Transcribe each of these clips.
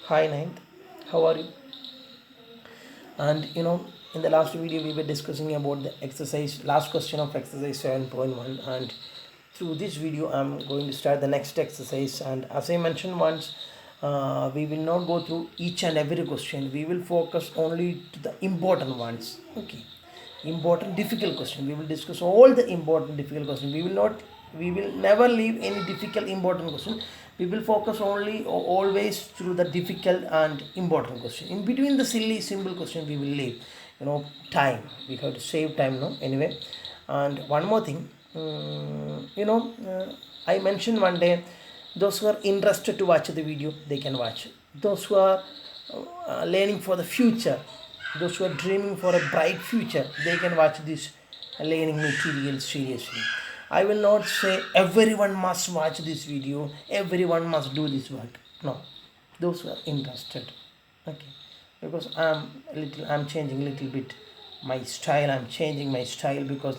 Hi Ninth, how are you? And in the last video we were discussing about the exercise, last question of exercise 7.1, and through this video I'm going to start the next exercise. And as I mentioned once, we will not go through each and every question. We will focus only to the important ones. Okay, important difficult question. We will discuss all the important difficult question. We will never leave any difficult important question. We will focus only always through the difficult and important question. In between the silly simple question we will leave time. We have to save time, no, anyway. And one more thing, I mentioned one day, those who are interested to watch the video, they can watch. Those who are learning for the future, those who are dreaming for a bright future, they can watch this learning material seriously. I will not say everyone must watch this video, everyone must do this work. No, those who are interested. Okay, because I'm changing a little bit my style. I'm changing my style because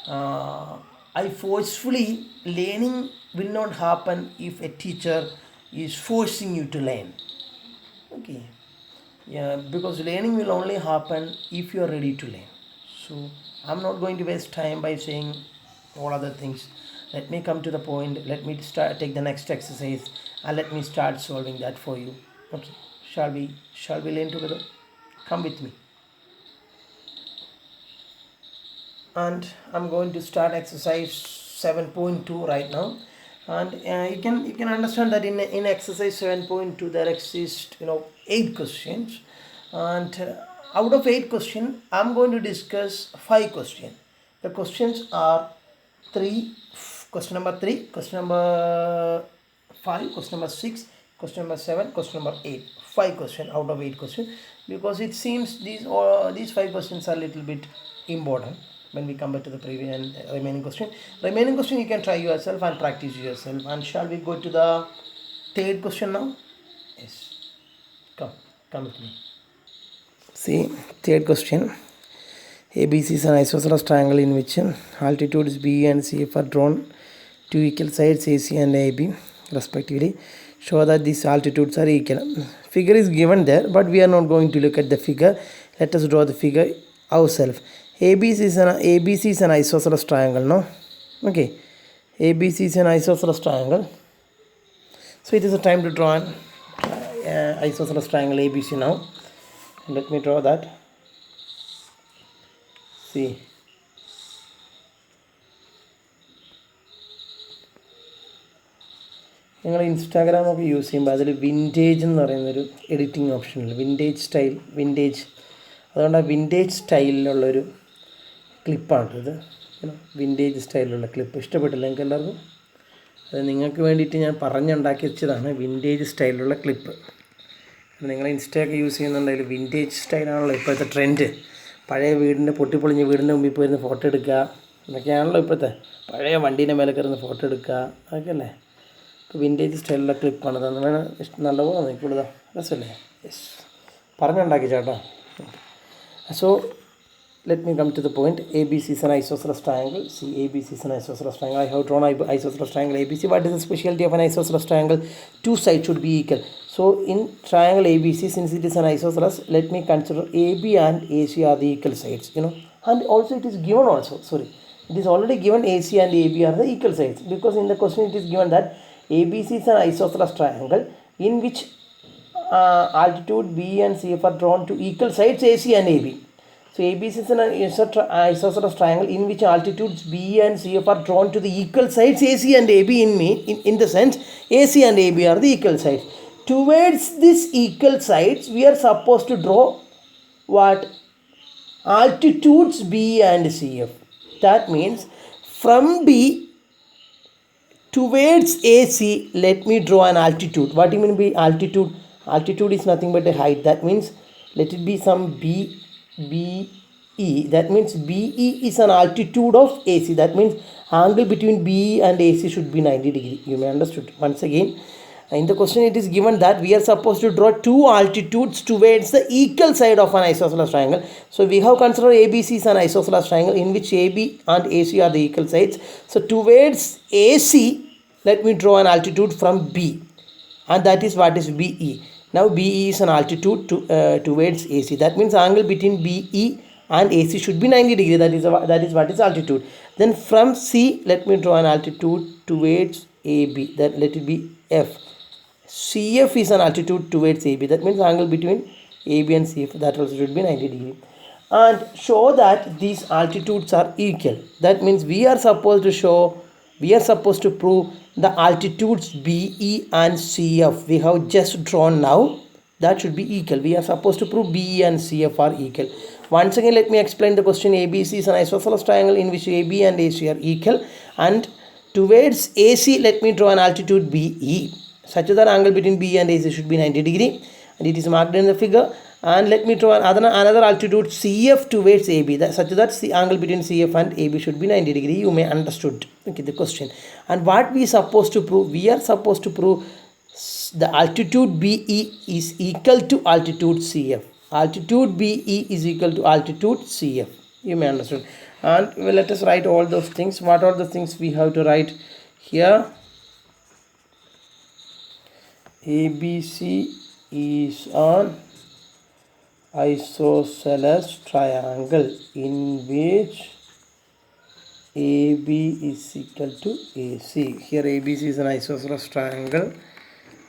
I forcefully learning will not happen if a teacher is forcing you to learn. Okay, yeah, because learning will only happen if you are ready to learn. So I'm not going to waste time by saying all other things. Let me come to the point. Let me start take the next exercise and let me start solving that for you. Okay, shall we learn together? Come with me. And I'm going to start exercise 7.2 right now. And you can understand that in exercise 7.2 there exist 8 questions. And out of 8 questions I'm going to discuss 5 questions. The questions are three: question number 3, question number 5, question number 6, question number 7, question number 8. 5 questions out of 8 questions, because it seems these 5 questions are a little bit important when we compare to the previous and remaining question. Remaining question you can try yourself and practice yourself. And shall we go to the third question now? Yes. Come with me. See, third question. ABC is an isosceles triangle in which altitudes B and C are drawn to equal sides AC and AB respectively. Show that these altitudes are equal. Figure is given there, but we are not going to look at the figure. Let us draw the figure ourselves. ABC is an isosceles triangle, no? Okay. ABC is an isosceles triangle. So it is a time to draw an isosceles triangle ABC now. Let me draw that. See. നിങ്ങൾ ഇൻസ്റ്റാഗ്രാമൊക്കെ use ചെയ്യുമ്പോൾ അതിൽ vintage എന്ന് പറയുന്നൊരു editing ഓപ്ഷനുണ്ട്. Vintage അതുകൊണ്ട് ആ vintage സ്റ്റൈലിലുള്ളൊരു ക്ലിപ്പാണിത്. Vintage സ്റ്റൈലിലുള്ള clip ഇഷ്ടപ്പെട്ടില്ല നിങ്ങൾക്ക് എല്ലാവർക്കും? അത് നിങ്ങൾക്ക് വേണ്ടിയിട്ട് ഞാൻ പറഞ്ഞുണ്ടാക്കി വെച്ചതാണ് വിൻറ്റേജ് സ്റ്റൈലിലുള്ള ക്ലിപ്പ്. നിങ്ങൾ ഇൻസ്റ്റയൊക്കെ യൂസ് ചെയ്യുന്നുണ്ടെങ്കിൽ വിൻറ്റേജ് സ്റ്റൈലാണല്ലോ ഇപ്പോഴത്തെ ട്രെൻഡ്. പഴയ വീടിൻ്റെ പൊട്ടിപ്പൊളിഞ്ഞ വീടിൻ്റെ മുമ്പിൽ പോയിരുന്ന് ഫോട്ടോ എടുക്കുക, ഇതൊക്കെയാണല്ലോ ഇപ്പോഴത്തെ. പഴയ വണ്ടീൻ്റെ മേലെ കയറുന്ന ഫോട്ടോ എടുക്കുക, അതൊക്കെ അല്ലേ ഇപ്പോൾ വിൻറ്റേജ് സ്റ്റൈലിലുള്ള ക്ലിപ്പാണ്. അത് വേണം നല്ലപോലെ നോക്കിക്കൊള്ളുക, രസമല്ലേ? യെസ്, പറഞ്ഞുണ്ടാക്കി ചേട്ടാ. So let me come to the point. ABC is an isosceles triangle. See, ABC is an isosceles triangle. I have drawn isosceles triangle ABC. What is the specialty of an isosceles triangle? Two sides should be equal. So in triangle ABC, since it is an isosceles, let me consider AB and AC are the equal sides, and also it is given also, it is already given AC and AB are the equal sides, because in the question it is given that ABC is an isosceles triangle in which altitude B and C are drawn to equal sides AC and AB. So ABC is an isosceles triangle in which altitudes B and CF are drawn to the equal sides AC and AB in the sense AC and AB are the equal sides. Towards this equal sides we are supposed to draw what? Altitudes B and CF. That means from B towards AC, let me draw an altitude. What do you mean by altitude? Altitude is nothing but a height. That means let it be some BE. That means BE is an altitude of AC. That means angle between BE and AC should be 90 degree. You may understood. Once again, in the question it is given that we are supposed to draw two altitudes towards the equal side of an isosceles triangle. So we have considered ABC is an isosceles triangle in which AB and AC are the equal sides. So towards AC, let me draw an altitude from B, and that is what is BE. Now BE is an altitude towards AC. That means angle between BE and AC should be 90 degree. That is what is altitude. Then from C, let me draw an altitude towards AB. That let it be F. CF is an altitude towards AB. That means angle between AB and CF, that also should be 90 degree. And show that these altitudes are equal. That means we are supposed to prove the altitudes BE and CF we have just drawn now, that should be equal. We are supposed to prove BE and CF are equal. Once again, let me explain the question. ABC is an isosceles triangle in which AB and AC are equal, and towards AC, let me draw an altitude BE such that angle between BE and AC should be 90 degree, and it is marked in the figure. And let me draw another altitude CF towards AB, such that the angle between CF and AB should be 90 degree. You may understood, okay, the question. And what we supposed to prove? We are supposed to prove the altitude BE is equal to altitude CF. Altitude BE is equal to altitude CF. You may understand. And let us write all those things. What are the things we have to write here? ABC is an isosceles triangle in which AB is equal to AC. Here ABC is an isosceles triangle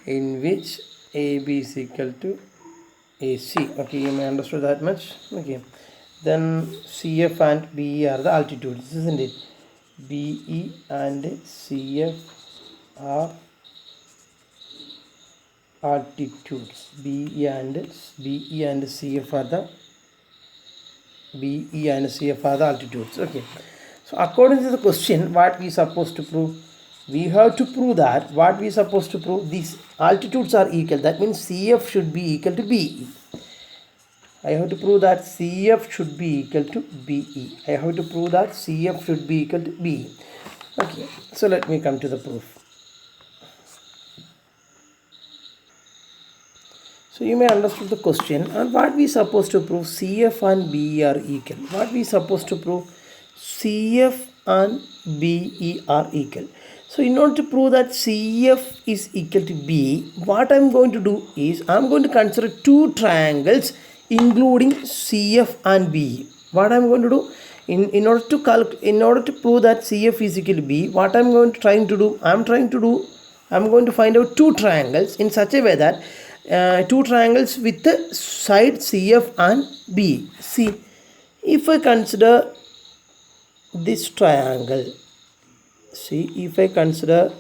in which AB is equal to AC. Okay, you may understand that much. Okay, then CF and BE are the altitudes, isn't it? BE and CF are altitudes. BE and CF are the altitudes. Okay, so according to the question, what we supposed to prove? We have to prove that what we supposed to prove, these altitudes are equal. That means CF should be equal to BE. I have to prove that CF should be equal to BE. I have to prove that CF should be equal to BE. Okay, so let me come to the proof. So you may understand the question. And what we supposed to prove? CF and BE are equal. What we supposed to prove? CF and BE are equal. So in order to prove that CF is equal to BE, what I am going to do is I am going to consider two triangles including CF and BE. What I am going to do? In order to prove that CF is equal to BE, what I am going to trying to do? I am going to find out two triangles in such a way that two triangles with the side CF and BE. See, if I consider this triangle, if I consider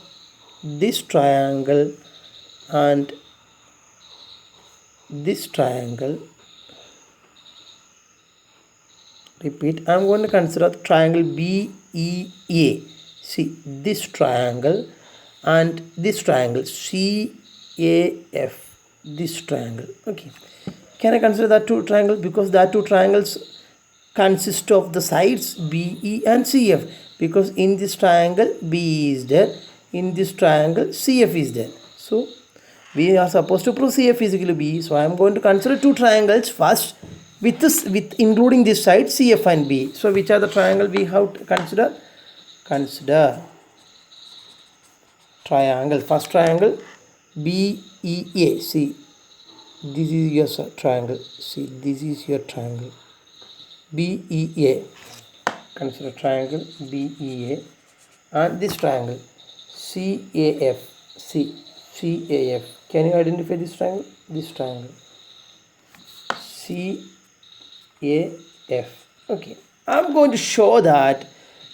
this triangle and this triangle, repeat, I am going to consider the triangle BEA. See, this triangle and this triangle CAF, this triangle. Okay, can I consider that two triangles? Because that two triangles consist of the sides BE and CF. Because in this triangle BE is there, in this triangle CF is there. So we are supposed to prove CF is equal to BE. So I am going to consider two triangles first with including this side CF and BE. So which are the triangle we have to consider? Consider triangle. First triangle BEA. See, this is your triangle. See, this is your triangle BEA. Consider triangle BEA and this triangle CAF. See, CAF. Can you identify this triangle? This triangle CAF. Okay, I'm going to show that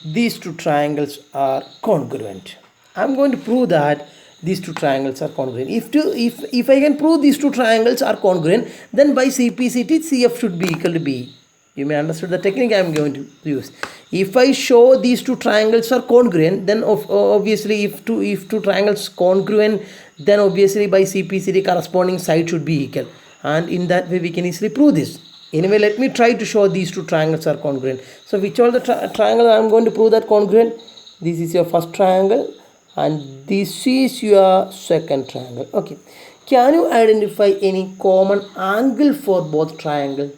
these two triangles are congruent. I'm going to prove that these two triangles are congruent. If I can prove these two triangles are congruent, then by CPCT CF should be equal to BE. You may understand the technique I am going to use. If I show these two triangles are congruent, then obviously if two triangles congruent, then obviously by CPCT corresponding side should be equal, and in that way we can easily prove this. Anyway, let me try to show these two triangles are congruent. So which are the triangle I am going to prove that congruent? This is your first triangle and this is your second triangle. Okay, can you identify any common angle for both triangles?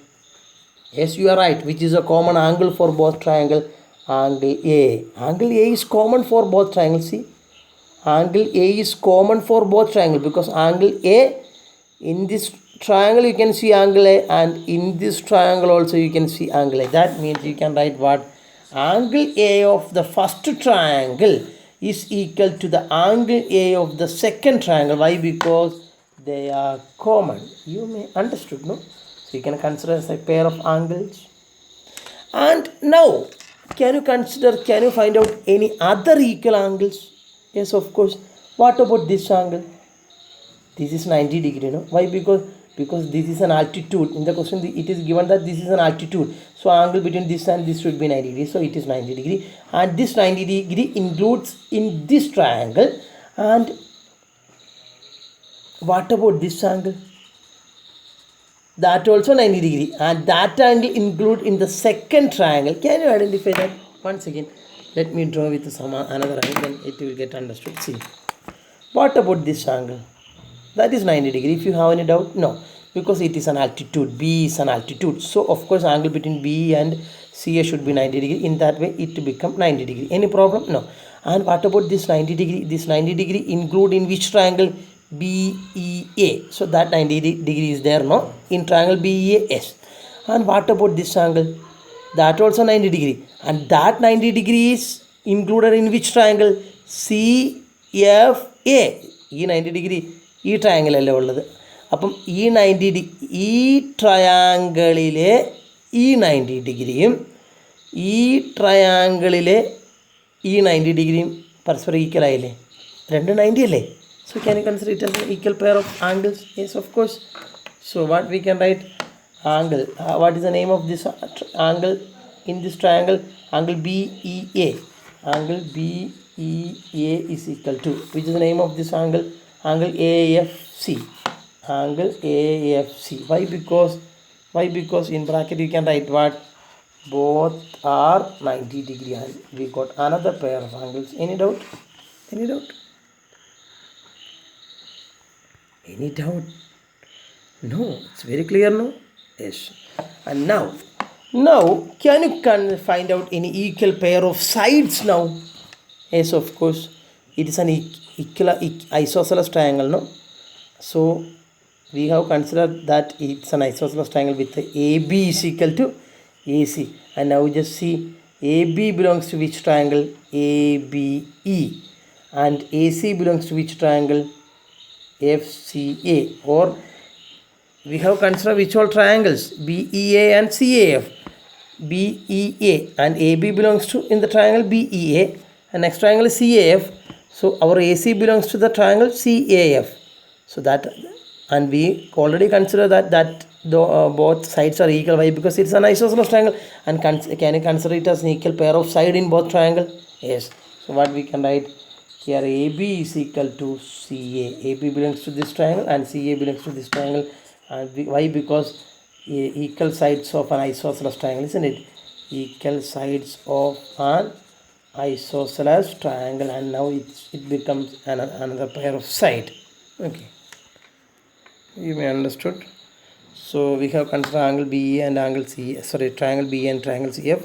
Yes, you are right. Which is a common angle for both triangle? Angle A. Angle A is common for both triangles. See, angle A is common for both triangles because angle A In this triangle you can see angle A, and in this triangle also you can see angle A. That means you can write what? Angle A of the first triangle is equal to the angle A of the second triangle. Why? Because they are common. You may understood, no? So you can consider as a pair of angles. And now can you find out any other equal angles? Yes, of course. What about this angle? This is 90 degree, no? Why? Because this is an altitude. In the question it is given that this is an altitude, so angle between this and this should be 90 degree, so it is 90 degree, and this 90 degree includes in this triangle. And what about this angle? That also 90 degree, and that angle include in the second triangle. Can you identify that? Once again, let me draw with some another angle, then it will get understood. See, what about this angle? That is 90 degree. If you have any doubt, no, because it is an altitude. B is an altitude, so of course angle between B and CA should be 90 degree. In that way it will become 90 degree. Any problem? No. And what about this 90 degree? This 90 degree include in which triangle? BEA. So that 90 degree is there, no? In triangle BEA, yes. And what about this angle? That also 90 degree, and that 90 degree is included in which triangle? CFA. ഈ 90 degree ഈ ട്രയാങ്കിളല്ലേ ഉള്ളത്. അപ്പം ഈ 90 ഈ ട്രയാങ്കിളിലെ ഈ 90 ഡിഗ്രിയും ഈ ട്രയാങ്കിളിലെ ഈ 90 ഡിഗ്രിയും പരസ്പരം ഈക്വൽ ആയില്ലേ? രണ്ട് 90 അല്ലേ? So can you consider it as an equal pair of angles? Yes, of course. So what we can write? Angle. What is the name of this angle in this triangle? Angle BEA. Angle BEA is equal to, which is the name of this angle? Angle AFC. Angle AFC. Why? Because in bracket you can write what? Both are 90 degree, and we got another pair of angles. Any doubt? Any doubt? Any doubt? No, it's very clear, no? Yes. And now can you find out any equal pair of sides now? Yes, of course. It is an isosceles triangle, no? So we have considered that it's an isosceles triangle with AB is equal to AC. And now just see, AB belongs to which triangle? ABE. And AC belongs to which triangle? FCA. Or we have considered which all triangles? BEA and CAF. BEA and AB belongs to in the triangle BEA, and next triangle is CAF. So our AC belongs to the triangle CAF. So that, and we already consider that both sides are equal. Why? Because it's an isosceles triangle. And can you consider it as an equal pair of side in both triangle? Yes. So what we can write here? AB is equal to CA. AB belongs to this triangle and CA belongs to this triangle. And why? Because equal sides of an isosceles triangle, isn't it? Equal sides of an isosceles triangle, and now it becomes another pair of side. Okay, you may understood. So we have considered angle BE and angle C. Sorry, triangle BE and triangle CF.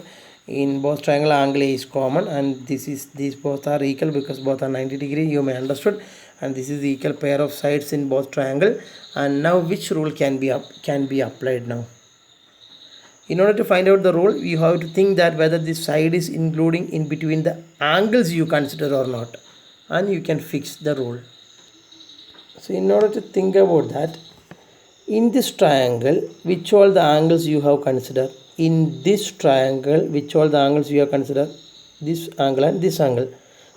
In both triangle, angle A is common, and these both are equal because both are 90 degree. You may understood. And this is the equal pair of sides in both triangle. And now which rule can be applied now? In order to find out the rule, you have to think that whether this side is including in between the angles you consider or not, and you can fix the rule. So in order to think about that, in this triangle, which all the angles you have considered? In this triangle, which all the angles you have considered? This angle and this angle.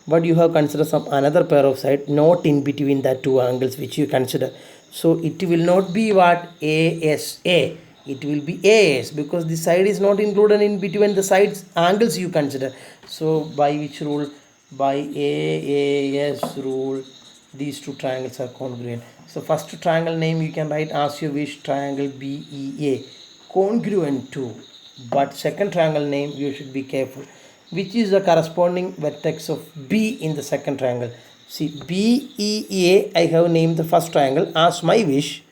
But you have considered some another pair of side not in between the two angles which you consider. So it will not be what? ASA. It will be AS, because the side is not included in between the sides angles you consider. So by which rule? By AAS rule, these two triangles are congruent. So first triangle name you can write as you wish, triangle BEA, congruent to. But second triangle name you should be careful, which is the corresponding vertex of B in the second triangle. See, BEA, I have named the first triangle as my wish,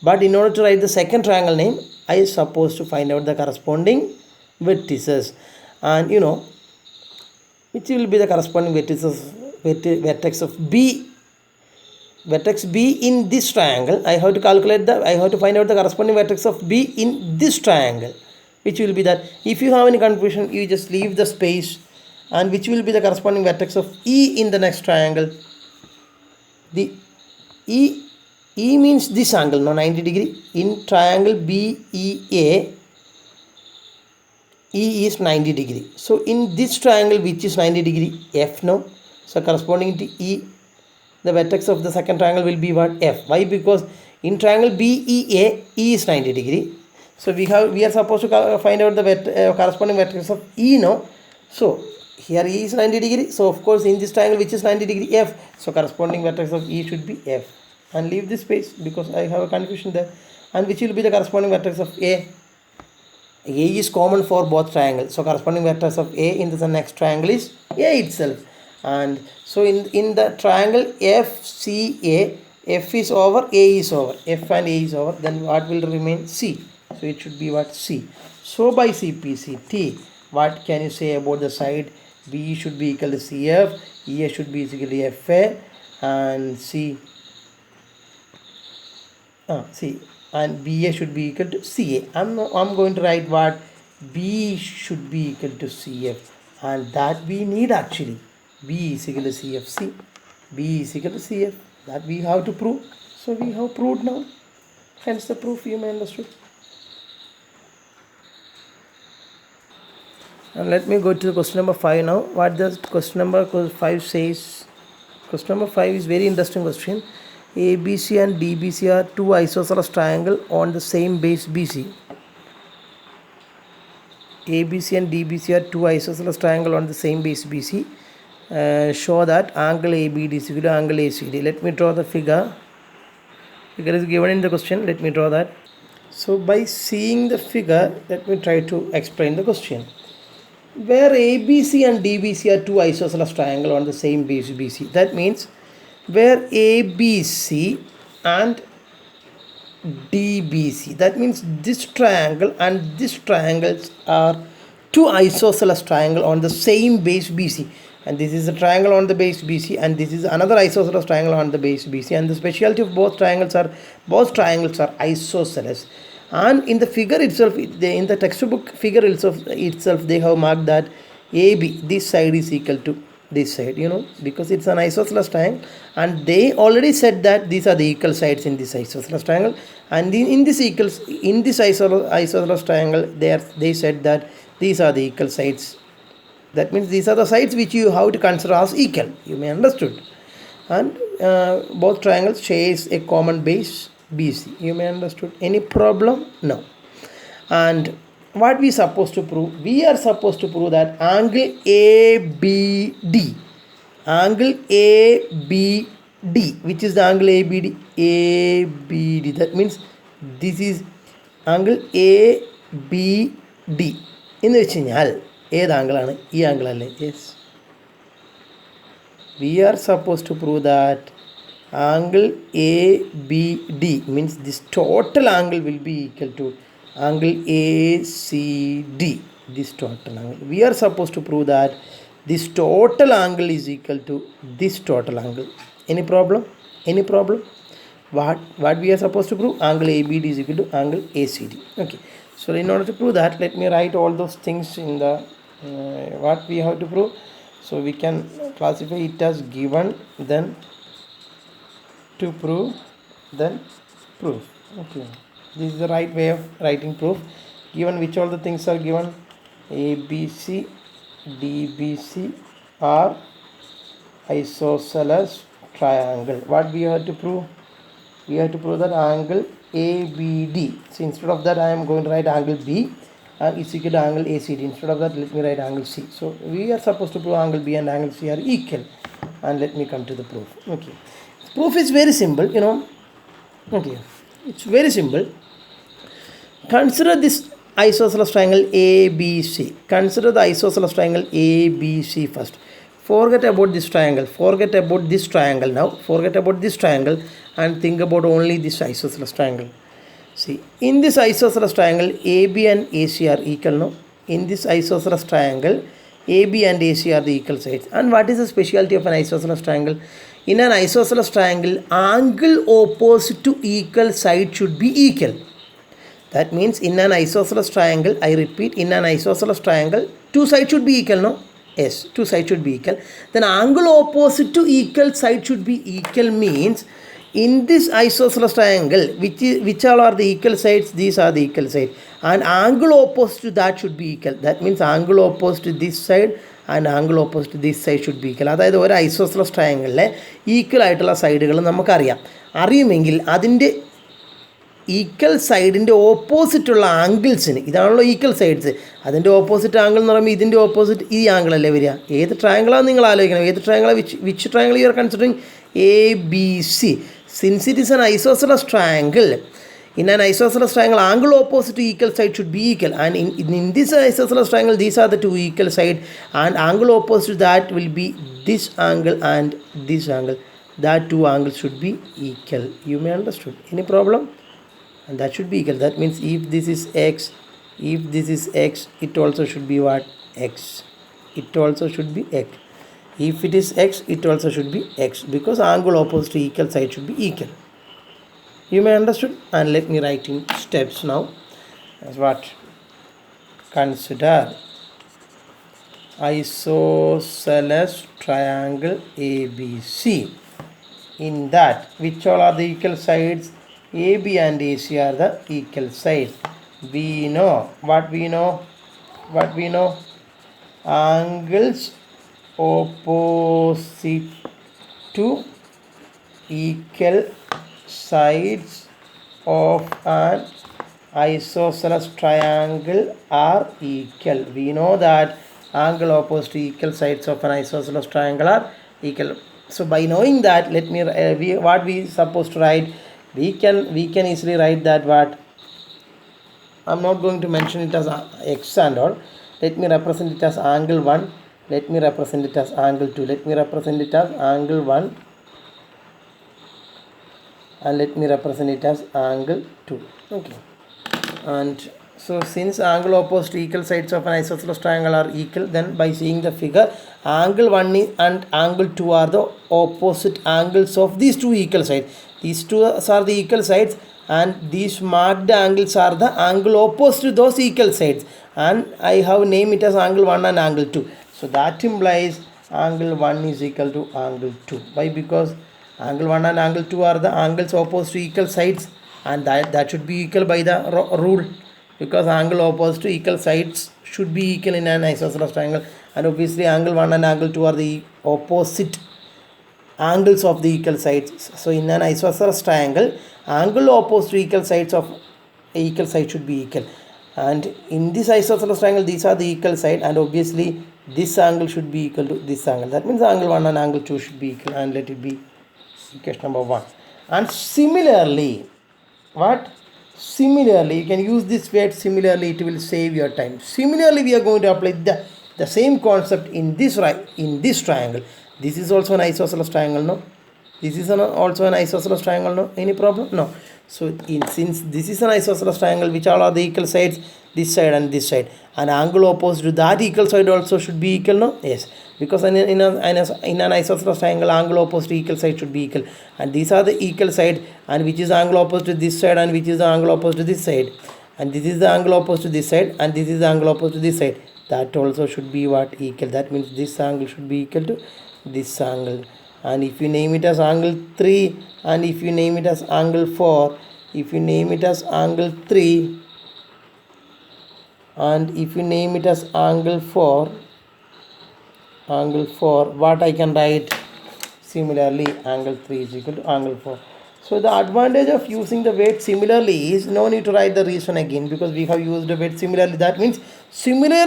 but in order to write the second triangle name, I is supposed to find out the corresponding vertices. And you know, which will be the corresponding vertex of B vertex B in this triangle, I have to find out the corresponding vertex of B in this triangle, which will be that. If you have any confusion, you just leave the space, and which will be the corresponding vertex of E in the next triangle. The E means this angle, no, 90 degree. In triangle BEA, E is 90 degree. So in this triangle, which is 90 degree, F, no. So corresponding to E, the vertex of the second triangle will be what? F. Why? Because in triangle BEA, E is 90 degree. So we are supposed to find out the corresponding vertex of E, no. So here E is 90 degree. So of course in this triangle which is 90 degree, F. So corresponding vertex of E should be F. And leave this space because I have a confusion there. And which will be the corresponding vertex of A? A is common for both triangles. So corresponding vertex of A in the next triangle is A itself. And so in the triangle FCA, F is over, A is over. F and A is over. Then what will remain? C. So it should be what? C. So by CPCT, what can you say about the side? B should be equal to CF, EA should be equal to FA, and C and BA should be equal to CA. I'm going to write what? B should be equal to CF, and that we need actually. B is equal to CFC, B is equal to CF. That we have to prove. So we have proved now. Hence the proof you may understood. And let me go to the question number 5 now. What does question number 5 says? Question number 5 is very interesting question. ABC and DBC are two isosceles triangle on the same base BC. ABC and DBC are two isosceles triangle on the same base BC. Show that angle ABD is equal to angle ACD. Let me draw the figure. Figure is given in the question. Let me draw that. So by seeing the figure, let me try to explain the question. Where ABC and DBC are two isosceles triangle on the same base BC. That means where ABC and DBC, that means this triangle and this triangle are two isosceles triangle on the same base BC, and this is a triangle on the base BC, and this is another isosceles triangle on the base BC, and the specialty of both triangles are isosceles. And in the figure itself, in the textbook figure itself they have marked that AB, this side is equal to this side, because it's an isosceles triangle, and they already said that these are the equal sides in this isosceles triangle, and in this isosceles triangle they said that these are the equal sides. That means these are the sides which you have to consider as equal. You may understood. And both triangles shares a common base BC. You may understood. Any problem? No. And what we supposed to prove? We are supposed to prove that angle ABD, which is the angle ABD. That means this is angle ABD. In the channel, angle yes. We are supposed to prove that angle ABD means this total angle will be equal to angle ACD. This total angle. We are supposed to prove that this total angle is equal to this total angle. Any problem? Any problem? What we are supposed to prove? Angle ABD is equal to angle ACD. Okay. So in order to prove that, let me write all those things in the what we have to prove. So we can classify it as given, then to prove, then proof. Okay. This is the right way of writing proof. Given which all the things are given, ABC, DBC are isosceles triangle. What we have to prove? We have to prove that angle ABD. So instead of that, I am going to write angle B and it's equal to angle ACD. Instead of that, let me write angle C. So we are supposed to prove angle B and angle C are equal. And let me come to the proof. Okay. Proof is very simple, Okay. It's very simple. Consider this isosceles triangle ABC. Consider the isosceles triangle ABC first. Forget about this triangle. Forget about this triangle now. Forget about this triangle and think about only this isosceles triangle. See, in this isosceles triangle, AB and AC are equal, no? In this isosceles triangle, AB and AC are the equal sides. And what is the specialty of an isosceles triangle? in an isosceles triangle, angle opposite to equal side should be equal. That means in an isosceles triangle, I repeat, in an isosceles triangle, two sides should be equal, no? Yes, two sides should be equal. Then angle opposite to equal side should be equal means in this isosceles triangle, which all are the equal sides? These are the equal sides. And angle opposite to that should be equal. That means angle opposite to this side and angle opposite to this side should be equal. അതായത് ഒരു isosceles ട്രയാങ്കിളിലെ equal ആയിട്ടുള്ള സൈഡുകൾ നമുക്കറിയാം. അറിയുമെങ്കിൽ അതിൻ്റെ equal സൈഡിൻ്റെ ഓപ്പോസിറ്റുള്ള ആംഗിൾസിന്, ഇതാണല്ലോ equal sides, അതിൻ്റെ opposite angle എന്ന് പറയുമ്പോൾ ഇതിൻ്റെ ഓപ്പോസിറ്റ് ഈ ആംഗിൾ അല്ലേ വരിക. ഏത് ട്രയാങ്കിളാണ് നിങ്ങൾ ആലോചിക്കണം, ഏത് ട്രയാങ്കിളാണ്, which triangle you are considering? ABC. Since it is an isosceles triangle, in an isosceles triangle, angle opposite to equal side should be equal. And in this isosceles triangle, these are the two equal side, and angle opposite to that will be this angle and this angle. That two angles should be equal. You may understood. Any problem? And that should be equal. That means if this is x, if this is x, it also should be what? X. It also should be x. If it is x, it also should be x, because angle opposite to equal side should be equal. You may understood. And let me write in steps now. As what? Consider isosceles triangle ABC. In that, which all are the equal sides? AB and AC are the equal sides. We know what we know. What we know? Angles opposite to equal sides of an isosceles triangle are equal. We know that angle opposite to equal sides of an isosceles triangle are equal. So by knowing that, let me what we supposed to write? We can easily write that what? I'm not going to mention it as x and all. Let me represent it as angle 1. Let me represent it as angle 2. Let me represent it as angle 1. And let me represent it as angle 2. Okay. And so since angle opposite to equal sides of an isosceles triangle are equal, then by seeing the figure, angle 1 and angle 2 are the opposite angles of these two equal sides. These two are the equal sides, and these marked angles are the angle opposite to those equal sides. And I have named it as angle 1 and angle 2. So that implies angle 1 is equal to angle 2. Why? Because angle 1 and angle 2 are the angles opposite to equal sides, and that should be equal by the rule, because angle opposite to equal sides should be equal in an isosceles triangle, and obviously angle 1 and angle 2 are the opposite angles of the equal sides. So in an isosceles triangle, angle opposite to equal sides of equal side should be equal, and in this isosceles triangle, these are the equal side, and obviously this angle should be equal to this angle. That means angle 1 and angle 2 should be equal, and let it be equation number 1. And similarly, what? Similarly, you can use this word similarly, it will save your time. Similarly, we are going to apply the same concept in this triangle. This is also an isosceles triangle, no? This is also an isosceles triangle, no? Any problem? No. So since this is an isosceles triangle, which all are the equal sides? This side and this side, and angle opposite to that equal side also should be equal, no? Yes, because in an isosceles triangle, angle opposite to equal side should be equal, and these are the equal side, and which is the angle opposite to this side, and which is the angle opposite to this side, and this is the angle opposite to this side, and this is the angle opposite to this side. That also should be what? Equal. That means this angle should be equal to this angle. And if you name it as angle 3, and if you name it as angle 4, if you name it as angle 3, and if you name it as angle 4, what I can write? Similarly, angle 3 is equal to angle 4. So the advantage of using the word similarly is no need to write the reason again, because we have used the word similarly. That means similar,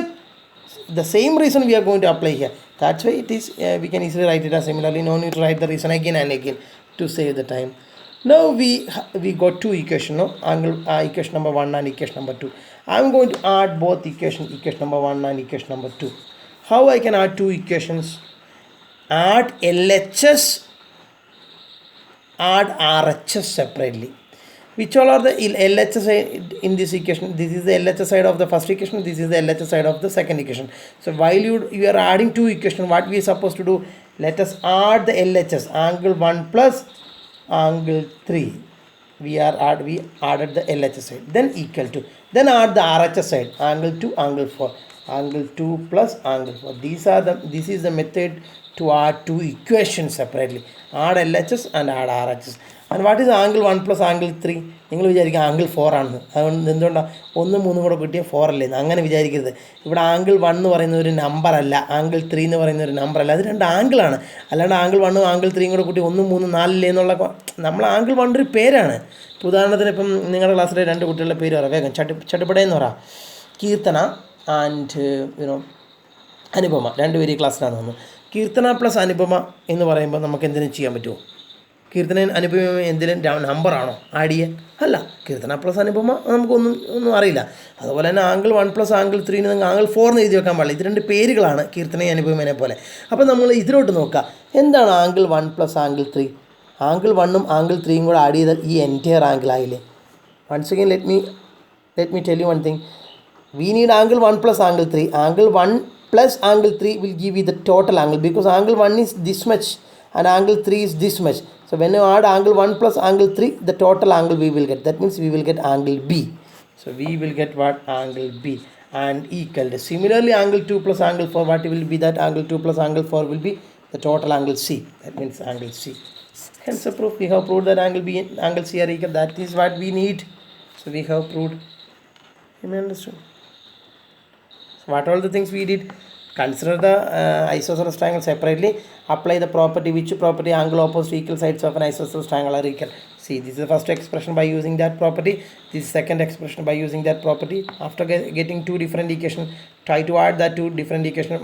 the same reason we are going to apply here. That's why it is we can easily write it as similarly. No need to write the reason again and again to save the time. Now we got two equations, no? Equation number 1 and equation number 2. I am going to add both equation number 1 and equation number 2. How I can add two equations? Add LHS, add RHS separately. Which all are the LHS in this equation? This is the LHS side of the first equation. This is the LHS side of the second equation. So while you are adding two equations, what we are supposed to do? Let us add the LHS, angle 1 plus angle 3. We added the LHS side. Then equal to. Then add the RHS side, angle 2, angle 4. Angle 2 plus angle 4. This is the method to add two equations separately. Add LHS and add RHS. And what is angle 1 plus angle 3? നിങ്ങൾ വിചാരിക്കുക angle 4 ആണെന്ന്. അതുകൊണ്ട് എന്തുകൊണ്ടാണ് 1 3 കൂടെ കിട്ടിയ 4 അല്ലേ? അങ്ങനെ വിചാരിക്കരുത്. ഇവിടെ ആംഗിൾ 1 എന്ന് പറയുന്ന ഒരു നമ്പർ അല്ല, ആംഗിൾ 3 എന്ന് പറയുന്ന ഒരു നമ്പർ അല്ല. അത് രണ്ട് ആംഗിളാണ്. അല്ലാണ്ട് ആംഗിൾ 1 ആംഗിൾ 3 കൂടെ കൂട്ടി 1 3 4 ഇല്ലേ എന്നുള്ള, നമ്മൾ ആംഗിൾ 1 ഒരു പേരാണ്. ഉദാഹരണത്തിന് ഇപ്പം നിങ്ങളുടെ ക്ലാസ്സിലെ രണ്ട് കുട്ടികളുടെ പേര് പറ വേഗം. ചട്ടുപടയെന്ന് പറ. കീർത്തന ആൻഡ് അനുപമ, രണ്ടുപേരും ഈ ക്ലാസ്സിലാണ് വന്നത്. കീർത്തന പ്ലസ് അനുപമ എന്ന് പറയുമ്പോൾ നമുക്ക് എന്തെങ്കിലും ചെയ്യാൻ പറ്റുമോ? കീർത്തന അനുപമ എന്തെങ്കിലും നമ്പറാണോ ആഡ് ചെയ്യാൻ? അല്ല. കീർത്തന പ്ലസ് അനുപമ ഒന്നും അറിയില്ല. അതുപോലെ തന്നെ ആംഗിൾ 1 പ്ലസ് ആംഗിൾ 3 നിങ്ങൾക്ക് ആംഗിൾ 4 എന്ന് എഴുതി വെക്കാൻ പാടില്ല. ഇത് രണ്ട് പേരുകളാണ് കീർത്തനയും അനുപമനെ പോലെ. അപ്പോൾ നമ്മൾ ഇതിലോട്ട് നോക്കുക, എന്താണ് ആംഗിൾ 1 പ്ലസ് ആംഗിൾ 3? ആംഗിൾ 1ഉം ആംഗിൾ 3യും കൂടെ ആഡ് ചെയ്താൽ ഈ എൻറ്റയർ ആംഗിൾ ആയില്ലേ? Once again let me tell you one thing. We need angle 1 plus angle 3. Angle 1 plus angle 3 will give you the total angle, because angle 1 is this much and angle 3 is this much. So when you add angle 1 plus angle 3, the total angle we will get. That means we will get angle B. So we will get what? Angle B. And equal to. Similarly, angle 2 plus angle 4, what will be that? Angle 2 plus angle 4 will be the total angle C. That means angle C. Hence the proof. We have proved that angle B and angle C are equal. That is what we need. So we have proved. You may understand. So what all the things we did? Consider the isosceles triangle separately. Apply the property. Which property? Angle opposite equal sides of an isosceles triangle are equal. See, this is the first expression by using that property. This is second expression by using that property. After getting two different equations, try to add that two different equations.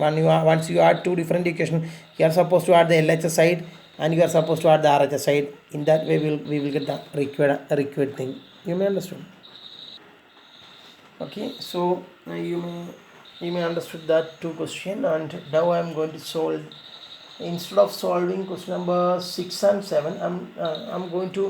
Once you add two different equations, you are supposed to add the LHS side and you are supposed to add the RHS side. In that way, we will get the required thing. You may understand. Okay, so you may understood that two question, and now I am going to solve. Instead of solving question number 6 and 7, I'm going to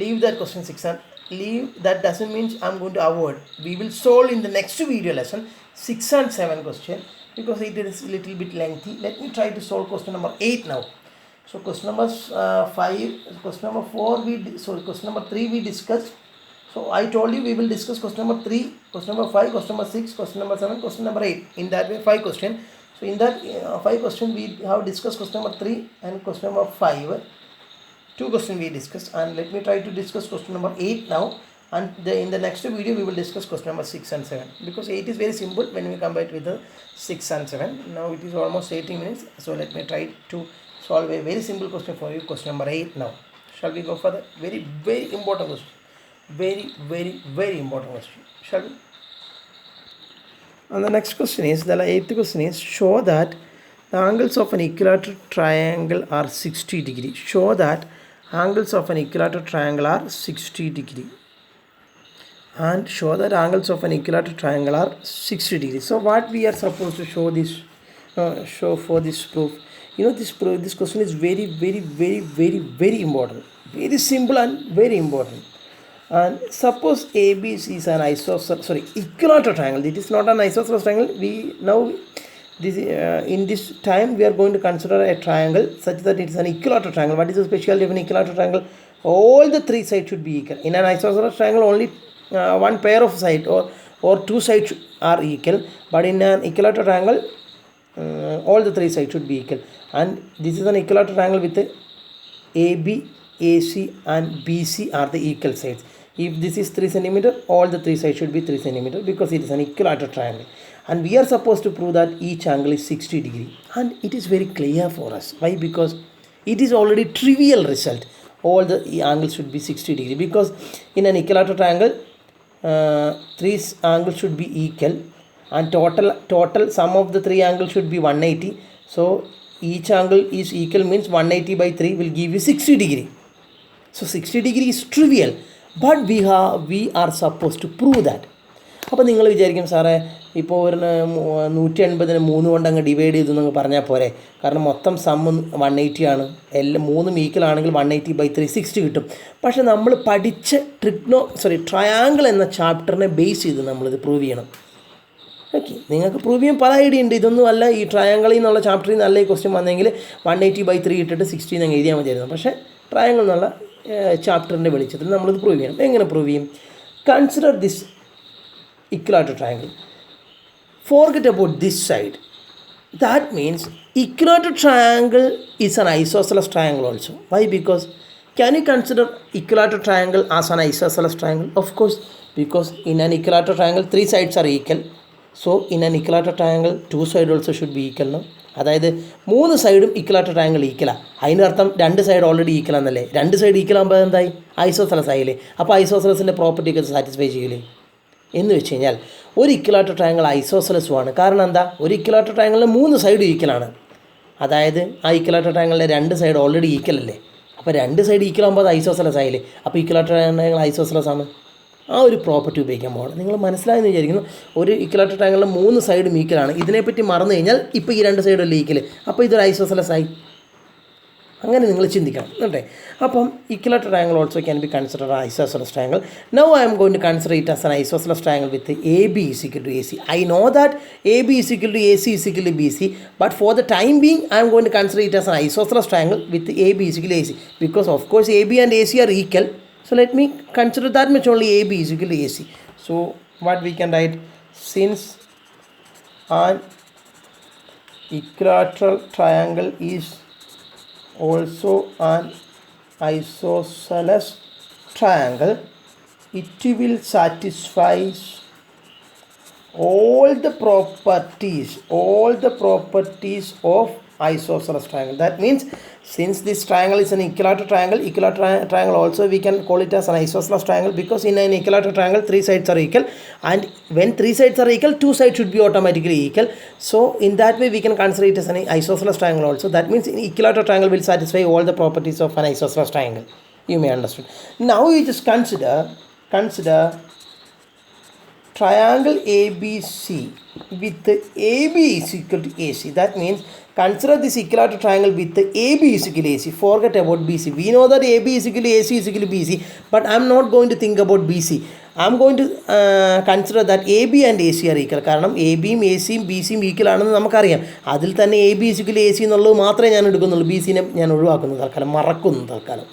leave that question 6 and leave. That doesn't mean I'm going to avoid. We will solve in the next video lesson 6 and 7 question, because it is a little bit lengthy. Let me try to solve question number 8 now. So question number question number 3 we discussed. So I told you we will discuss question number 3, question number 5, question number 6, question number 7, question number 8. In that way, 5 question. So in that 5 question we have discussed question number 3 and question number 5. 2 question we discussed, and let me try to discuss question number 8 now. And in the next video we will discuss question number 6 and 7, because 8 is very simple when we compare it with the 6 and 7. Now it is almost 18 minutes. So let me try to solve a very simple question for you. Question number 8 now. Shall we go for the very important question? Very important question. Shall we? And the next question is, the 8th question is, show that the angles of an equilateral triangle are 60 degree. Show that angles of an equilateral triangle are 60 degree. And show that angles of an equilateral triangle are 60 degree. So what we are supposed to show this, show for this proof? You know, this question is very important. Very simple and very important. And suppose ABC is an equilateral triangle. It is not an isosceles triangle. In this time we are going to consider a triangle such that it is an equilateral triangle. What is the specialty of an equilateral triangle? All the three sides should be equal. In an isosceles triangle, only one pair of sides or two sides are equal. But in an equilateral triangle, all the three sides should be equal. And this is an equilateral triangle with AB, AC and BC are the equal sides. If this is 3 cm, all the three sides should be 3 cm, because it is an equilateral triangle. And we are supposed to prove that each angle is 60 degree. And it is very clear for us. Why? Because it is already trivial result. All the angles should be 60 degree, because in an equilateral triangle, 3 angles should be equal, and total sum of the 3 angles should be 180. So each angle is equal means 180 by 3 will give you 60 degree. So 60 degree is trivial. But we are supposed to prove that. അപ്പോൾ നിങ്ങൾ വിചാരിക്കും സാറേ ഇപ്പോൾ ഒരു 180 3 കൊണ്ട് അങ്ങ് divide ചെയ്തു എന്നങ്ങ് പറഞ്ഞാൽ പോരെ, കാരണം മൊത്തം സം 180 ആണ്, എല്ലാം 3 ഈക്വലാണെങ്കിൽ 180/3 60 കിട്ടും. പക്ഷേ നമ്മൾ പഠിച്ച ട്രയാങ്കിൾ എന്ന ചാപ്റ്ററിനെ ബേസ് ചെയ്ത് നമ്മളിത് പ്രൂവ് ചെയ്യണം. ഓക്കെ, നിങ്ങൾക്ക് പ്രൂവ് ചെയ്യാൻ പല ഐഡിയ ഉണ്ട്. ഇതൊന്നും അല്ല ഈ ട്രയാങ്കിളിൽ നിന്നുള്ള ചാപ്റ്ററിൽ നല്ല ഈ ക്വസ്റ്റ്യൻ വന്നെങ്കിൽ 180/3 ഇട്ടിട്ട് 60 എന്ന് എഴുതിയാൽ മതിയായിരുന്നു. പക്ഷേ ട്രയാങ്കിൾ എന്നുള്ള ചാപ്റ്ററിൻ്റെ വെളിച്ചത്തിൽ നമ്മളിത് പ്രൂവ് ചെയ്യണം. എങ്ങനെ പ്രൂവ് ചെയ്യും? Consider this equilateral triangle. Forget about this side. That means equilateral triangle is an isosceles triangle also. Why? Because can you consider equilateral triangle as an isosceles triangle? Of course, because in an equilateral triangle 3 sides are equal. So in an equilateral triangle 2 sides also should be equal. No? അതായത് 3 സൈഡും ഇക്വലാറ്റർ triangle ഈക്വലാണ്. അതിൻ്റെ അർത്ഥം 2 side already equal ആണെന്നല്ലേ. 2 side equal ആകുമ്പോൾ എന്തായി? Isosceles ആയില്ലേ. അപ്പോൾ ഐസോസെലസിൻ്റെ property ഒക്കെ സാറ്റിസ്ഫൈ ചെയ്യില്ലേ എന്ന് വെച്ച് കഴിഞ്ഞാൽ ഒരു ഇക്വലാറ്റർ ട്രയാങ്കിൾ ഐസോസെലസുമാണ്. കാരണം എന്താ? ഒരു ഇക്വലാറ്റർ ട്രയാങ്കിളിൽ 3 സൈഡ് ഈക്വലാണ്. അതായത് ആ ഇക്വലാറ്റർ ട്രയാങ്കിളിലെ 2 സൈഡ് ഓൾറെഡി ഈക്വൽ അല്ലേ. അപ്പോൾ 2 സൈഡ് ഈക്വൽ ആകുമ്പോൾ അത് ഐസോസെലസ് ആയില്ലേ. അപ്പോൾ ഇക്വലാറ്റർ ട്രയാങ്കിൾ ഐസോസെലസ് ആണ്. ആ ഒരു പ്രോപ്പർട്ടി ഉപയോഗിക്കാൻ പോകണം. നിങ്ങൾ മനസ്സിലായെന്ന് വിചാരിക്കുന്നു. ഒരു ഇക്വലാറ്റർ ട്രയാങ്കിളിൽ 3 സൈഡും ഈക്വലാണ്. ഇതിനെപ്പറ്റി മറന്നു കഴിഞ്ഞാൽ ഇപ്പോൾ ഈ 2 സൈഡും ഈക്വൽ, അപ്പോൾ ഇതൊരു ഐസോസെലസ് ആയി. അങ്ങനെ നിങ്ങൾ ചിന്തിക്കണം കേട്ടെ. അപ്പം equilateral triangle also can be consider isosceles triangle. Now I am going to consider it as an isosceles triangle with AB = AC. I know that AB = AC = BC, but for the time being I am going to consider it as an isosceles triangle with AB = AC, because of course AB and AC are equal. So let me consider that much only, AB = AC. So what we can write, since an equilateral triangle is also an isosceles triangle, it will satisfy all the properties of isosceles triangle. That means since this triangle is an equilateral triangle also we can call it as an isosceles triangle, because in an equilateral triangle 3 sides are equal, and when 3 sides are equal 2 sides should be automatically equal. So in that way we can consider it as an isosceles triangle also. That means an equilateral triangle will satisfy all the properties of an isosceles triangle. You may understand. Now you just consider triangle ABC with AB = AC. That means consider this equilateral triangle with AB = AC. Forget about BC. We know that AB = AC = BC, but I am not going to think about BC. I am going to consider that AB and AC are equal. കാരണം ABയും ACയും BCയും equal ആണെന്ന് നമുക്കറിയാം. അതിൽ തന്നെ AB = AC എന്നുള്ളത് മാത്രമേ ഞാൻ എടുക്കുന്നുള്ളൂ. BCനെ ഞാൻ ഒഴിവാക്കുന്നു തൽക്കാലം, മറക്കുന്നു തൽക്കാലം.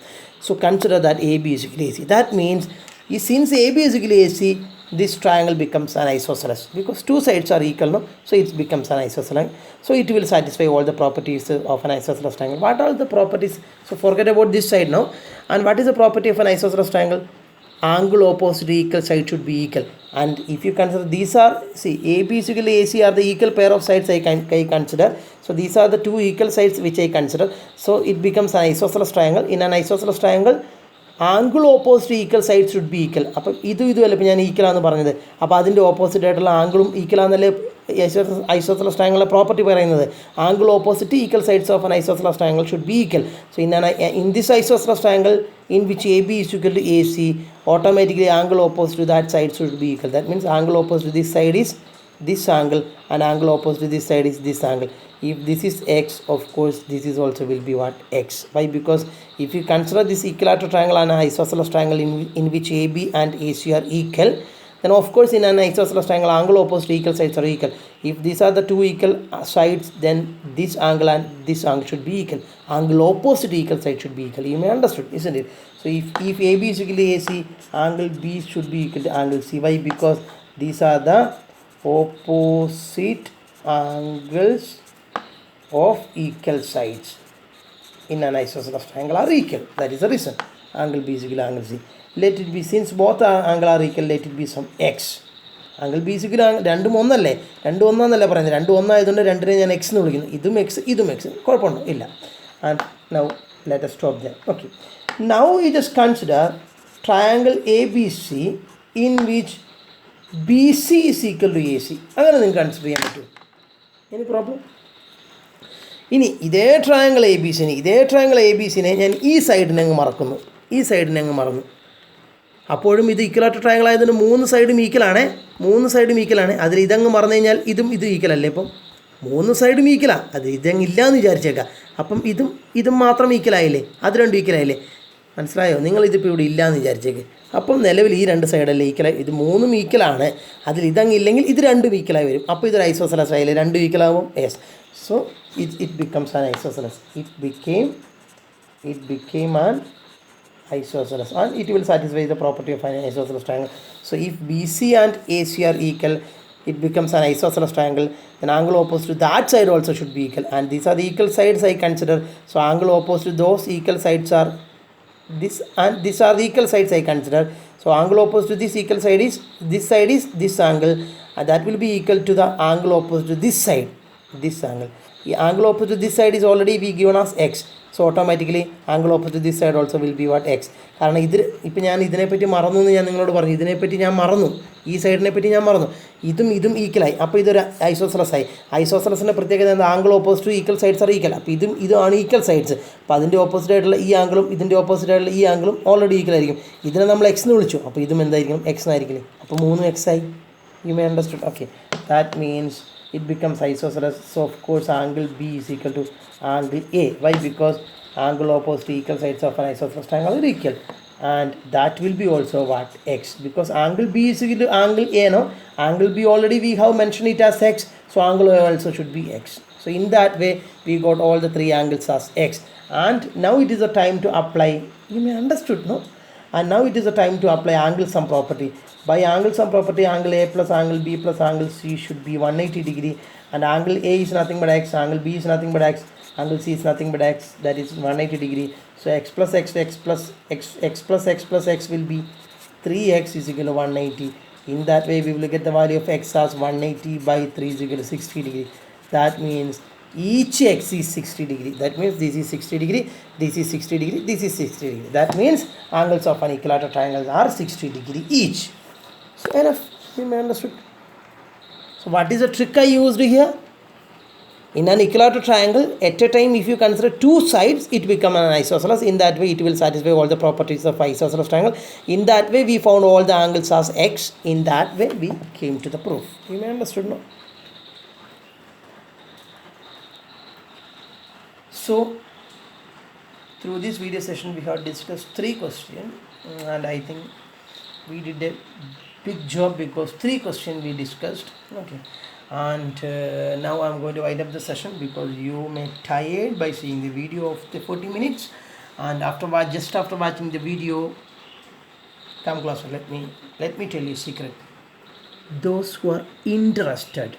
So consider that AB = AC. That means since AB = AC, this triangle becomes an isosceles, because 2 sides are equal, no? So it becomes an isosceles. So it will satisfy all the properties of an isosceles triangle. What are the properties? So forget about this side now. And what is the property of an isosceles triangle? Angle opposite equal side should be equal. And if you consider these are, see, AB = AC are the equal pair of sides I consider. So these are the 2 equal sides which I consider. So it becomes an isosceles triangle. In an isosceles triangle, angle opposite equal side should be equal. അപ്പം ഇതുമല്ല ഇപ്പോൾ ഞാൻ ഈക്വലാന്ന് പറഞ്ഞത്. അപ്പോൾ അതിൻ്റെ opposite ആയിട്ടുള്ള ആംഗിളും ഈക്വലാന്നല്ലേ isosceles ട്രയാങ്കിളിലെ property പറയുന്നത്. Angle opposite equal sides of an isosceles triangle should be equal. So in this isosceles triangle in which AB is equal to AC, automatically angle opposite to that side should be equal. That means angle opposite to this side is this angle, and angle opposite to this side is this angle. If this is x, of course this is also will be what? X. Why? Because if you consider this equilateral triangle and an isosceles triangle in which AB and AC are equal, then of course in an isosceles triangle angle opposite equal sides are equal. If these are the 2 equal sides, then this angle and this angle should be equal. Angle opposite equal side should be equal. You may understood, isn't it? So if AB is equal to AC, angle B should be equal to angle C. Why? Because these are the opposite angles of equal sides in an isosceles triangle are equal. That is the reason. Angle B is equal to angle C. Let it be, since both angle are equal, let it be some x. Angle B സിക്ക് രണ്ടും ഒന്നല്ലേ, രണ്ടും ഒന്നാന്നല്ലേ പറയുന്നത്. രണ്ടും ഒന്നായതുകൊണ്ട് രണ്ടിനെ ഞാൻ X എന്ന് വിളിക്കുന്നു. ഇതും എക്സ് ഇതും എക്സ്, കുഴപ്പമുണ്ടോ? ഇല്ല. And now let us stop there. Okay. Now we just consider triangle ABC in which BC is equal to AC. അങ്ങനെ നിങ്ങൾക്ക് കൺസിഡർ ചെയ്യാൻ പറ്റുമോ? Any problem? ഇനി ഇതേ ട്രയാങ്കിൾ എ ബി സിനെ ഞാൻ ഈ സൈഡിനെ അങ്ങ് മറക്കുന്നു. അപ്പോഴും ഇത് ഇക്വലാറ്റർ ട്രയാങ്കിൾ ആയതുകൊണ്ട് 3 സൈഡും ഈക്വലാണ്. അതിൽ ഇതങ്ങ് മറന്നു കഴിഞ്ഞാൽ ഇത് ഈക്വലല്ലേ? ഇപ്പം 3 സൈഡും ഈക്വലാണ്. അത് ഇതങ്ങ് ഇല്ലയെന്ന് വിചാരിച്ചേക്കാം. അപ്പം ഇതും മാത്രം ഈക്വലായില്ലേ? അത് രണ്ടും ഈക്വലായില്ലേ? മനസ്സിലായോ? നിങ്ങളിതിപ്പോൾ ഇവിടെ ഇല്ലയെന്ന് വിചാരിച്ചേക്ക്. അപ്പം നിലവിൽ ഈ 2 സൈഡല്ലേ ഈക്വലായി? ഇത് 3ഉം ഈക്വലാണ്. അതിൽ ഇതങ്ങില്ലെങ്കിൽ ഇത് 2ഉം ഈക്വലായി വരും. അപ്പോൾ ഇതൊരു ഐസോസെലസ് ആയില്ലേ? 2 ഈക്വലാവും. Yes. So it becomes an isosceles. It became an isosceles, and it will satisfy the property of an isosceles triangle. So if BC and AC are equal, it becomes an isosceles triangle. Then angle opposite to that side also should be equal, and these are the equal sides I consider. So angle opposite to those equal sides are this, and these are the equal sides I consider. So angle opposite to this equal side is this angle, and that will be equal to the angle opposite to this side, this angle. The angle opposite to this side is already we given as x. So automatically angle opposite to this side also will be what? X. കാരണം ഇപ്പം ഞാൻ ഇതിനെപ്പറ്റി മറന്നു എന്ന് ഞാൻ നിങ്ങളോട് പറഞ്ഞു. ഇതിനെപ്പറ്റി ഞാൻ മറന്നു, ഈ സൈഡിനെ പറ്റി ഞാൻ മറന്നു. ഇതും ഈക്വലായി. അപ്പോൾ ഇതൊരു ഐസോസെലസ് ആയി. ഐസോസെലസിൻ്റെ പ്രത്യേകത എന്താ? Angle opposite two equal sides are equal. അപ്പോൾ ഇതാണ് ഈക്വൽ സൈഡ്സ്. അപ്പോൾ അതിൻ്റെ ഓപ്പോസിറ്റ് ആയിട്ടുള്ള ഈ ആംഗിളും ഇതിൻ്റെ ഓപ്പോസിറ്റ് ആയിട്ടുള്ള ഈ ആംഗിളും ഓൾറെഡി ഈക്വൽ ആയിരിക്കും. ഇതിനെ നമ്മൾ എക്സ് എന്ന് വിളിച്ചു. അപ്പോൾ ഇതും എന്തായിരിക്കും? എക്സ് എന്നായിരിക്കില്ലേ? അപ്പോൾ 3 x ആയി. You may understood? Okay, that means it becomes isosceles. So of course angle B is equal to angle A. Why? Because angle opposite to equal sides of an isosceles triangle are equal, and that will be also what? X. Because angle B is equal to angle A. No, angle B already we have mentioned it as x, so angle A also should be x. So in that way we got all the 3 angles as x, and now it is the time to apply. You may understood, no? And now it is the time to apply angle sum property. By angle sum property, angle A plus angle B plus angle C should be 180 degree, and angle A is nothing but x, angle B is nothing but x, angle C is nothing but x, that is 180 degree. So x plus x plus x will be 3x is equal to 180. In that way we will get the value of x as 180 by 3 is equal to 60 degree. That means each x is 60 degree. That means this is 60 degree, this is 60 degree, this is 60 degree. That means angles of an equilateral triangle are 60 degree each. So enough, you may understood. So what is the trick I used here? In an equilateral triangle, at a time if you consider 2 sides, it becomes an isosceles. In that way it will satisfy all the properties of isosceles triangle. In that way we found all the angles as x. In that way we came to the proof. You may understood, no? So through this video session we have discussed 3 questions, and I think we did a big job because 3 questions we discussed. Okay, and now I'm going to wind up the session because you may tired by seeing the video of the 40 minutes, and just after watching the video, come closer, let me tell you a secret. Those who are interested,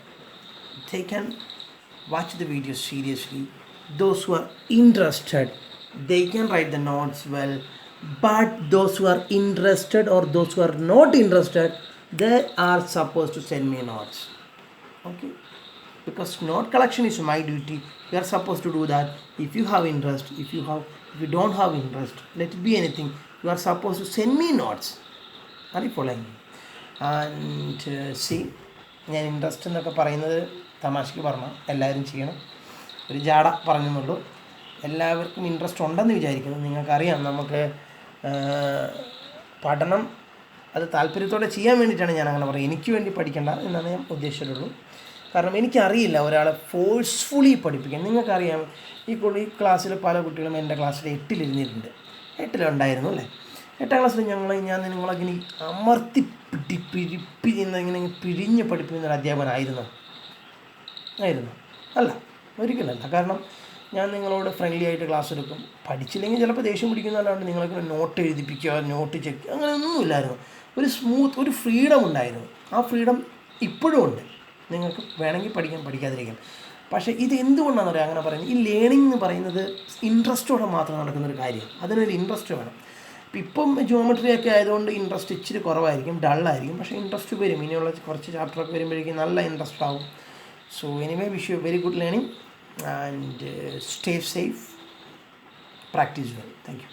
they can watch the video seriously. Those who are interested, they can write the notes well. But those who are interested or those who are not interested, they are supposed to send me notes. Okay, because note collection is my duty. You are supposed to do that. If you have interest, if you don't have interest, let it be anything, you are supposed to send me notes. Are you following me? And see, ഞാൻ interest എന്നൊക്കെ പറയുന്നത് തമാശയ്ക്ക് പറഞ്ഞാൽ എല്ലാവരും ചെയ്യണം. ഒരു ജാട പറഞ്ഞെന്നുള്ളൂ. എല്ലാവർക്കും interest ഉണ്ടെന്ന് വിചാരിക്കുന്നു. നിങ്ങൾക്കറിയാം, നമുക്ക് പഠനം അത് താല്പര്യത്തോടെ ചെയ്യാൻ വേണ്ടിയിട്ടാണ് ഞാൻ അങ്ങനെ പറയുന്നത്. എനിക്ക് വേണ്ടി പഠിക്കേണ്ട എന്നാണ് ഞാൻ ഉദ്ദേശിച്ചിട്ടുള്ളൂ. കാരണം എനിക്കറിയില്ല ഒരാളെ ഫോഴ്സ്ഫുള്ളി പഠിപ്പിക്കാൻ. നിങ്ങൾക്കറിയാം, ഈ ക്ലാസ്സിൽ പല കുട്ടികളും എൻ്റെ ക്ലാസ്സിൽ 8 8 അല്ലേ? 8ാം ക്ലാസ്സിൽ ഞാൻ നിങ്ങളൊക്കെ ഇനി അമർത്തി ഇങ്ങനെ പിഴിഞ്ഞ് പഠിപ്പിക്കുന്ന ഒരു അധ്യാപകനായിരുന്നു? അല്ല, ഒരിക്കലല്ല. കാരണം ഞാൻ നിങ്ങളോട് ഫ്രണ്ട്ലി ആയിട്ട് ക്ലാസ് എടുക്കും. പഠിച്ചില്ലെങ്കിൽ ചിലപ്പോൾ ദേഷ്യം പിടിക്കുന്നതല്ലാണ്ട് നിങ്ങൾക്ക് നോട്ട് എഴുതിപ്പിക്കുക, നോട്ട് ചെക്ക്, അങ്ങനെയൊന്നുമില്ലായിരുന്നു. ഒരു ഫ്രീഡം ഉണ്ടായിരുന്നു. ആ ഫ്രീഡം ഇപ്പോഴും ഉണ്ട്. നിങ്ങൾക്ക് വേണമെങ്കിൽ പഠിക്കാം, പഠിക്കാതിരിക്കാം. പക്ഷേ ഇത് എന്തുകൊണ്ടാണെന്ന് പറയാം അങ്ങനെ പറയുന്നത്? ഈ ലേണിംഗ് എന്ന് പറയുന്നത് ഇൻട്രസ്റ്റോടെ മാത്രം നടക്കുന്നൊരു കാര്യമാണ്. അതിനൊരു ഇൻട്രസ്റ്റ് വേണം. ഇപ്പം ജിയോമെട്രി ഒക്കെ ആയതുകൊണ്ട് ഇൻട്രസ്റ്റ് ഇച്ചിരി കുറവായിരിക്കും, ഡള്ളായിരിക്കും. പക്ഷേ ഇൻട്രസ്റ്റ് വരും. ഇനിയുള്ള കുറച്ച് ചാപ്റ്ററൊക്കെ വരുമ്പോഴേക്കും നല്ല ഇൻട്രസ്റ്റ് ആവും. So anyway, wish you a very good learning and stay safe, practice well. Thank you.